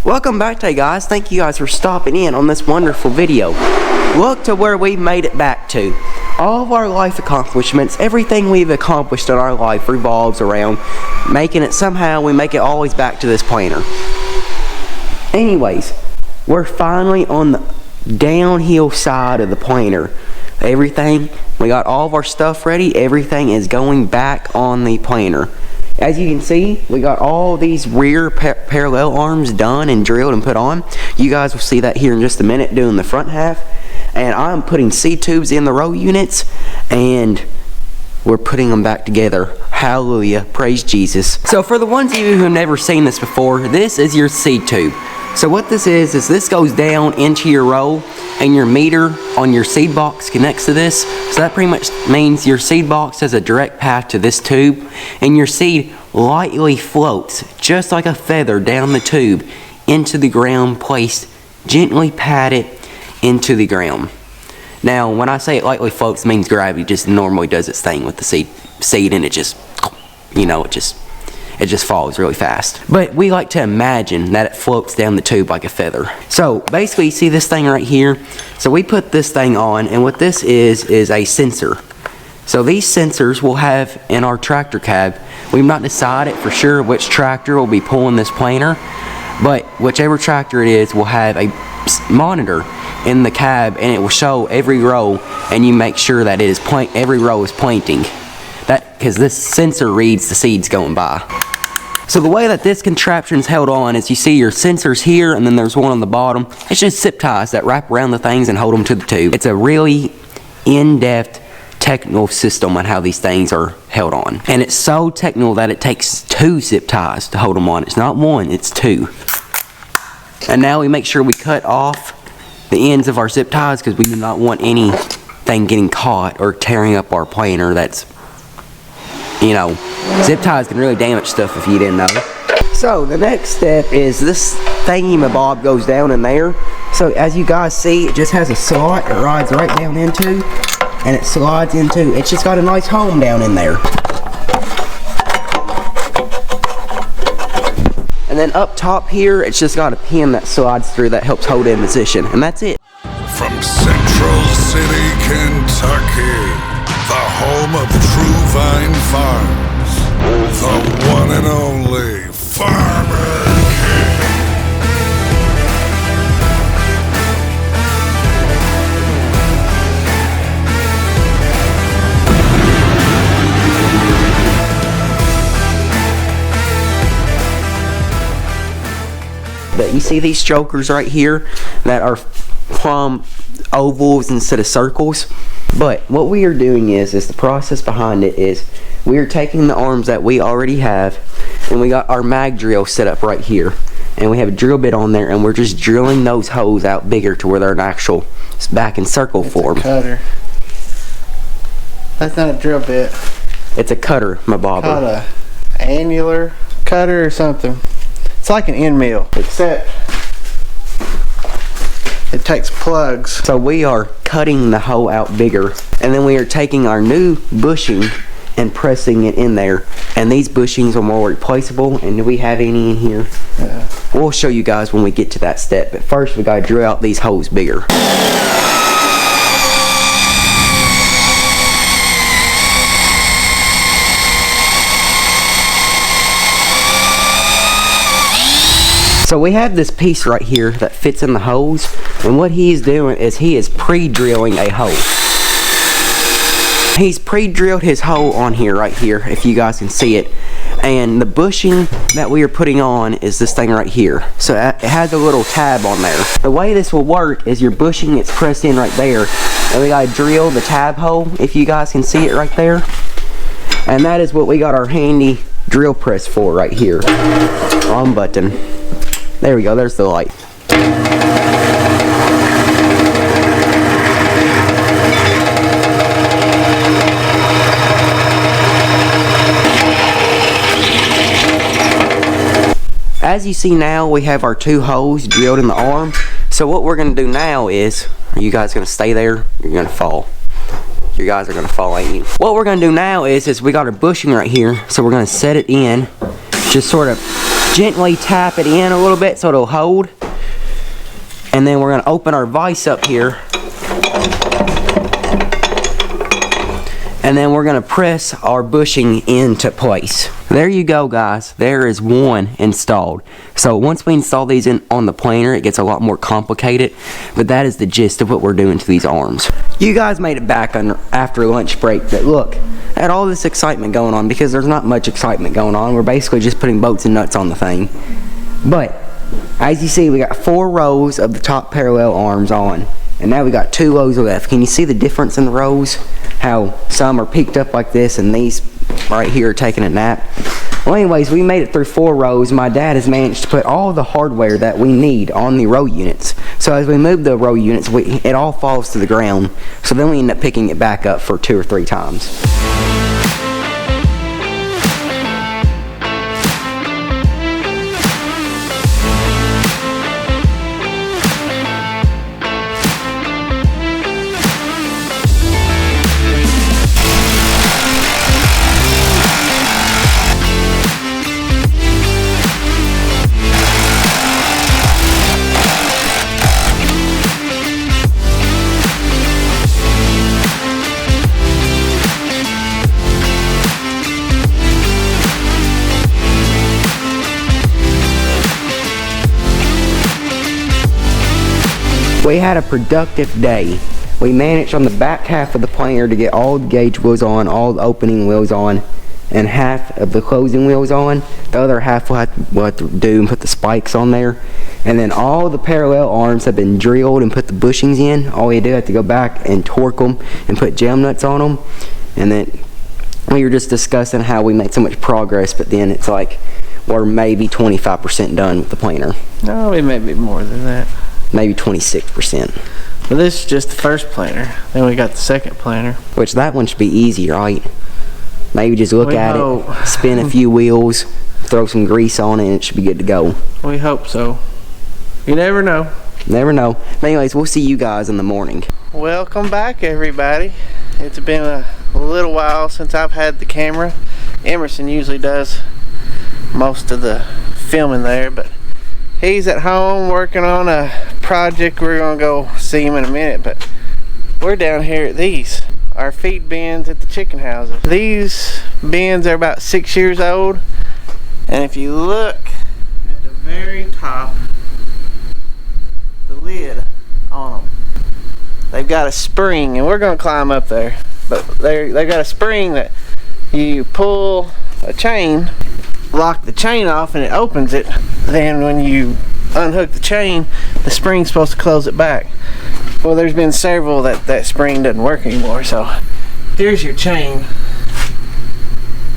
Welcome back today, guys. Thank you guys for stopping in on this wonderful video. Look to where we made it back to. All of our life accomplishments, everything we've accomplished in our life revolves around making it somehow, we make it always back to this planter. Anyways, we're finally on the downhill side of the planter. Everything, we got all of our stuff ready. Everything is going back on the planter. As you can see, we got all these rear parallel arms done and drilled and put on. You guys will see that here in just a minute doing the front half. And I'm putting seed tubes in the row units and we're putting them back together. Hallelujah, praise Jesus. So for the ones of you who have never seen this before, this is your seed tube. So what this is this goes down into your row and your meter on your seed box connects to this. So that pretty much means your seed box has a direct path to this tube and your seed lightly floats just like a feather down the tube into the ground, placed gently padded into the ground. Now when I say it lightly floats, it means gravity just normally does its thing with the seed and it just, you know, it just falls really fast. But we like to imagine that it floats down the tube like a feather. So basically, you see this thing right here? So we put this thing on, and what this is a sensor. So these sensors we'll have in our tractor cab. We've not decided for sure which tractor will be pulling this planter, but whichever tractor it is will have a monitor in the cab, and it will show every row, and you make sure that it is every row is planting. That because this sensor reads the seeds going by. So the way that this contraption is held on is you see your sensors here and then there's one on the bottom. It's just zip ties that wrap around the things and hold them to the tube. It's a really in-depth technical system on how these things are held on. And it's so technical that it takes 2 zip ties to hold them on. It's not 1, it's 2. And now we make sure we cut off the ends of our zip ties because we do not want anything getting caught or tearing up our planter. That's, you know, zip ties can really damage stuff if you didn't know. So the next step is this thingy-mabob goes down in there. So as you guys see, it just has a slot it rides right down into, and it slides into, it's just got a nice home down in there. And then up top here, it's just got a pin that slides through that helps hold it in position, and that's it. From Central City, Kentucky, the home of True Vine Farms, the one and only Farmer King. But you see these strokers right here that are plumb ovals instead of circles. But what we are doing is the process behind it is we are taking the arms that we already have, and we got our mag drill set up right here, and we have a drill bit on there, and we're just drilling those holes out bigger to where they're an actual back in circle form. It's a cutter. That's not a drill bit. It's a cutter, my bobber. Called a annular cutter or something. It's like an end mill, except it takes plugs. So we are cutting the hole out bigger, and then we are taking our new bushing and pressing it in there. And these bushings are more replaceable. And do we have any in here? Yeah. We'll show you guys when we get to that step. But first we gotta drill out these holes bigger. So we have this piece right here that fits in the holes, and what he's doing is he is pre-drilling a hole. He's pre-drilled his hole on here right here, if you guys can see it, and the bushing that we are putting on is this thing right here. So it has a little tab on there. The way this will work is your bushing gets pressed in right there, and we gotta drill the tab hole, if you guys can see it right there, and that is what we got our handy drill press for right here. On button. There we go, there's the light. As you see now, we have our 2 holes drilled in the arm. So what we're gonna do now is, are you guys gonna stay there? You're gonna fall. You guys are gonna fall, ain't you? What we're gonna do now is we got our bushing right here, so we're gonna set it in, just sort of gently tap it in a little bit so it'll hold. And then we're going to open our vise up here. And then we're going to press our bushing into place. There you go, guys. There is one installed. So once we install these in on the planer, it gets a lot more complicated. But that is the gist of what we're doing to these arms. You guys made it back after lunch break. But look at all this excitement going on, because there's not much excitement going on. We're basically just putting bolts and nuts on the thing. But as you see, we got 4 rows of the top parallel arms on. And now we got 2 rows left. Can you see the difference in the rows? How some are peaked up like this and these right here are taking a nap. Well, anyways, we made it through 4 rows. My dad has managed to put all the hardware that we need on the row units. So as we move the row units, it all falls to the ground. So then we end up picking it back up for 2 or 3 times. We had a productive day. We managed on the back half of the planer to get all the gauge wheels on, all the opening wheels on, and half of the closing wheels on. The other half we'll have to do and put the spikes on there. And then all the parallel arms have been drilled and put the bushings in. All we do is have to go back and torque them and put jam nuts on them. And then we were just discussing how we made so much progress, but then it's like we're maybe 25% done with the planer. No, we may be more than that. Maybe 26%. But this is just the first planer. Then we got the second planer. Which that one should be easy, right? Maybe just look at it, spin a few wheels, throw some grease on it, and it should be good to go. We hope so. You never know. Never know. But anyways, we'll see you guys in the morning. Welcome back, everybody. It's been a little while since I've had the camera. Emerson usually does most of the filming there, but he's at home working on a project. We're gonna go see him in a minute, but we're down here at these, our feed bins at the chicken houses. These bins are about 6 years old, and if you look at the very top, the lid on them, they've got a spring, and we're gonna climb up there, but they've got a spring that you pull a chain, lock the chain off, and it opens it. Then when you unhook the chain, the spring's supposed to close it back. Well, there's been several that spring doesn't work anymore, so here's your chain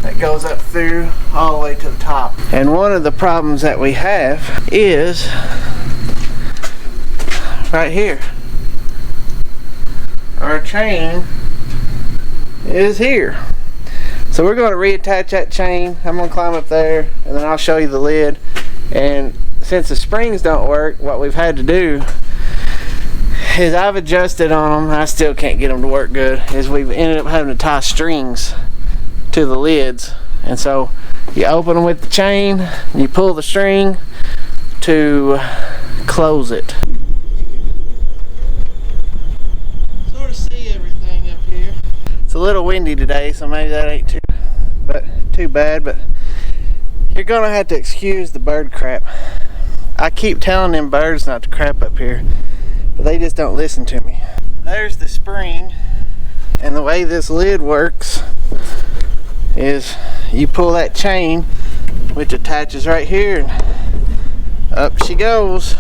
that goes up through all the way to the top. And one of the problems that we have is right here. Our chain is here. So we're going to reattach that chain. I'm going to climb up there and then I'll show you the lid. And since the springs don't work, what we've had to do is I've adjusted on them. I still can't get them to work good. Is we've ended up having to tie strings to the lids. And so you open them with the chain, you pull the string to close it. Sort of see everything up here. It's a little windy today, so maybe that ain't too bad, but you're gonna have to excuse the bird crap. I keep telling them birds not to crap up here, but they just don't listen to me. There's the spring, and the way this lid works is you pull that chain, which attaches right here, and up she goes.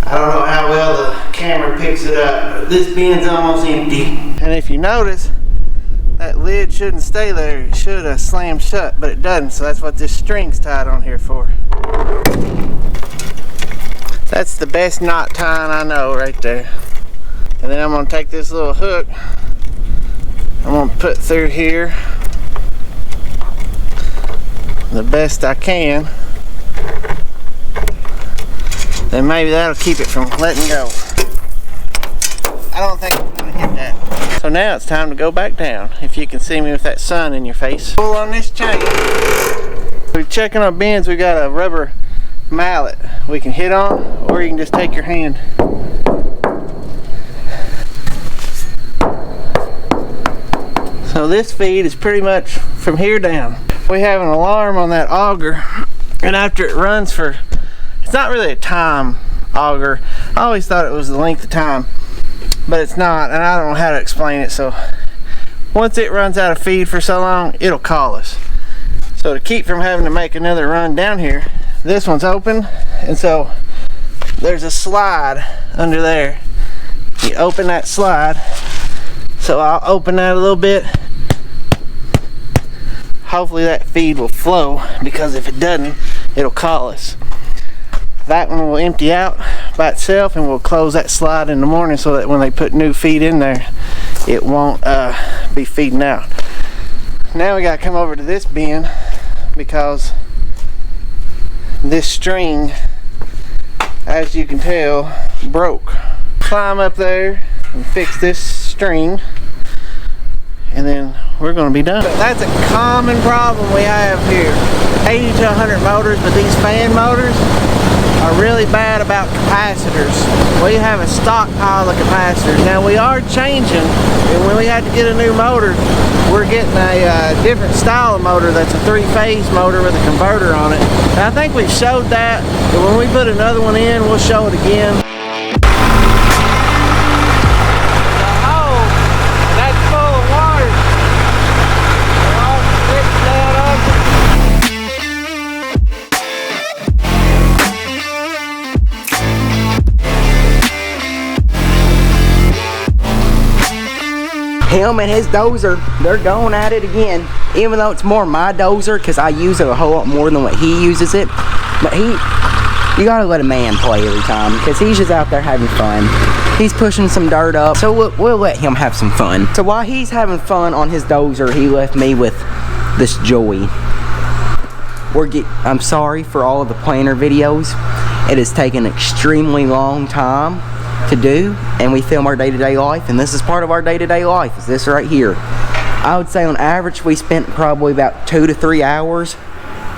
I don't know how well the camera picks it up, but this bin's almost empty. And if you notice, that lid shouldn't stay there. It should have slammed shut, but it doesn't, so that's what this string's tied on here for. That's the best knot tying I know right there. And then I'm going to take this little hook, I'm going to put through here the best I can. Then maybe that'll keep it from letting go. I don't think I'm going to hit that. So now it's time to go back down. If you can see me with that sun in your face. Pull on this chain. We're checking our bins. We got a rubber mallet we can hit on, or you can just take your hand. So this feed is pretty much from here down. We have an alarm on that auger, and after it runs for, it's not really a time auger. I always thought it was the length of time, but it's not, and I don't know how to explain it. So once it runs out of feed for so long, it'll call us. So to keep from having to make another run down here, this one's open, and so there's a slide under there. You open that slide, so I'll open that a little bit. Hopefully that feed will flow, because if it doesn't, it'll call us. That one will empty out by itself, and we'll close that slide in the morning so that when they put new feed in there, it won't be feeding out. Now we gotta come over to this bin, because this string, as you can tell, broke. Climb up there and fix this string, and then we're going to be done. But that's a common problem we have here. 80 to 100 motors, but these fan motors are really bad about capacitors. We have a stockpile of capacitors. Now we are changing, and when we had to get a new motor, we're getting a different style of motor that's a 3-phase motor with a converter on it. And I think we showed that, but when we put another one in, we'll show it again. Him and his dozer, they're going at it again, even though it's more my dozer, because I use it a whole lot more than what he uses it. But you gotta let a man play every time, because he's just out there having fun. He's pushing some dirt up, so we'll let him have some fun. So while he's having fun on his dozer, he left me with this joy. I'm sorry for all of the planner videos. It has taken an extremely long time to do, and we film our day-to-day life, and this is part of our day-to-day life, is this right here. I would say on average we spent probably about 2 to 3 hours.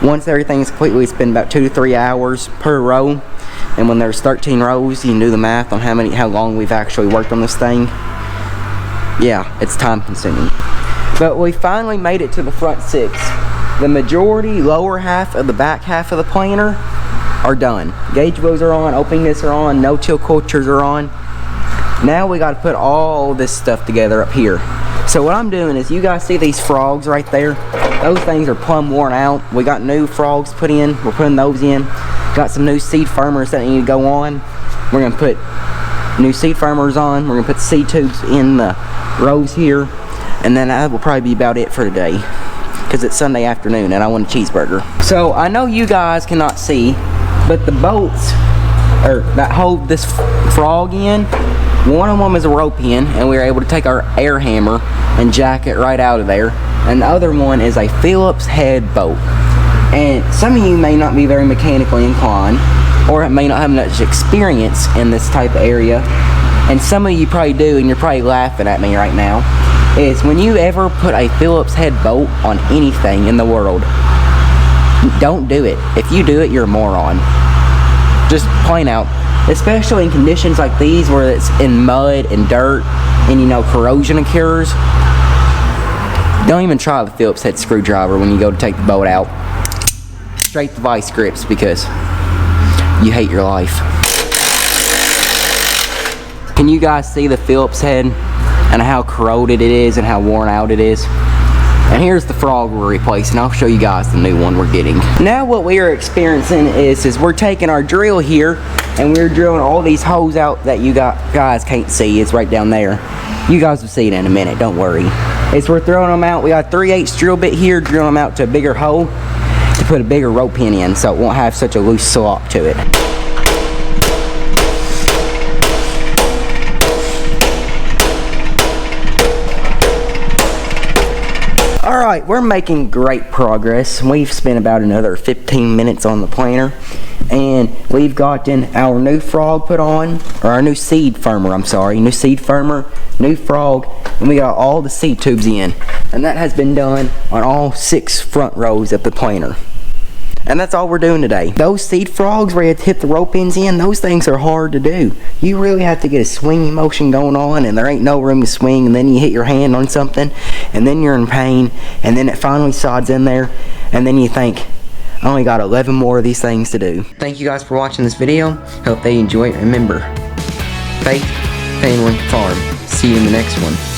Once everything's complete, we spend about 2 to 3 hours per row, and when there's 13 rows, you can do the math on how long we've actually worked on this thing. Yeah, it's time consuming. But we finally made it to the front 6. The majority lower half of the back half of the planer are done. Gauge wheels are on, opening discs are on, no-till cultures are on. Now we got to put all this stuff together up here. So what I'm doing is, you guys see these frogs right there? Those things are plumb worn out. We got new frogs put in. We're putting those in. Got some new seed firmers that need to go on. We're going to put new seed firmers on. We're going to put seed tubes in the rows here. And then that will probably be about it for today, because it's Sunday afternoon and I want a cheeseburger. So I know you guys cannot see, but the bolts that hold this frog in, one of them is a rope in, and we were able to take our air hammer and jack it right out of there. And the other one is a Phillips head bolt. And some of you may not be very mechanically inclined, or may not have much experience in this type of area, and some of you probably do, and you're probably laughing at me right now, is when you ever put a Phillips head bolt on anything in the world, don't do it. If you do it, you're a moron. Just plain out. Especially in conditions like these where it's in mud and dirt and, you know, corrosion occurs. Don't even try the Phillips head screwdriver when you go to take the bolt out. Straight the vice grips, because you hate your life. Can you guys see the Phillips head and how corroded it is and how worn out it is? And here's the frog we're replacing. I'll show you guys the new one we're getting. Now what we are experiencing is we're taking our drill here and we're drilling all these holes out that you guys can't see. It's right down there. You guys will see it in a minute, don't worry. We're throwing them out. We got a 3/8 drill bit here, drilling them out to a bigger hole to put a bigger rope pin in, so it won't have such a loose slop to it. Alright, we're making great progress. We've spent about another 15 minutes on the planer, and we've gotten our new frog put on, or our new seed firmer, I'm sorry. New seed firmer, new frog, and we got all the seed tubes in. And that has been done on all 6 front rows of the planer. And that's all we're doing today. Those seed frogs where you have to hit the rope ends in, those things are hard to do. You really have to get a swinging motion going on, and there ain't no room to swing, and then you hit your hand on something, and then you're in pain, and then it finally sods in there, and then you think, I only got 11 more of these things to do. Thank you guys for watching this video. Hope they enjoy it. Remember, faith, family, farm. See you in the next one.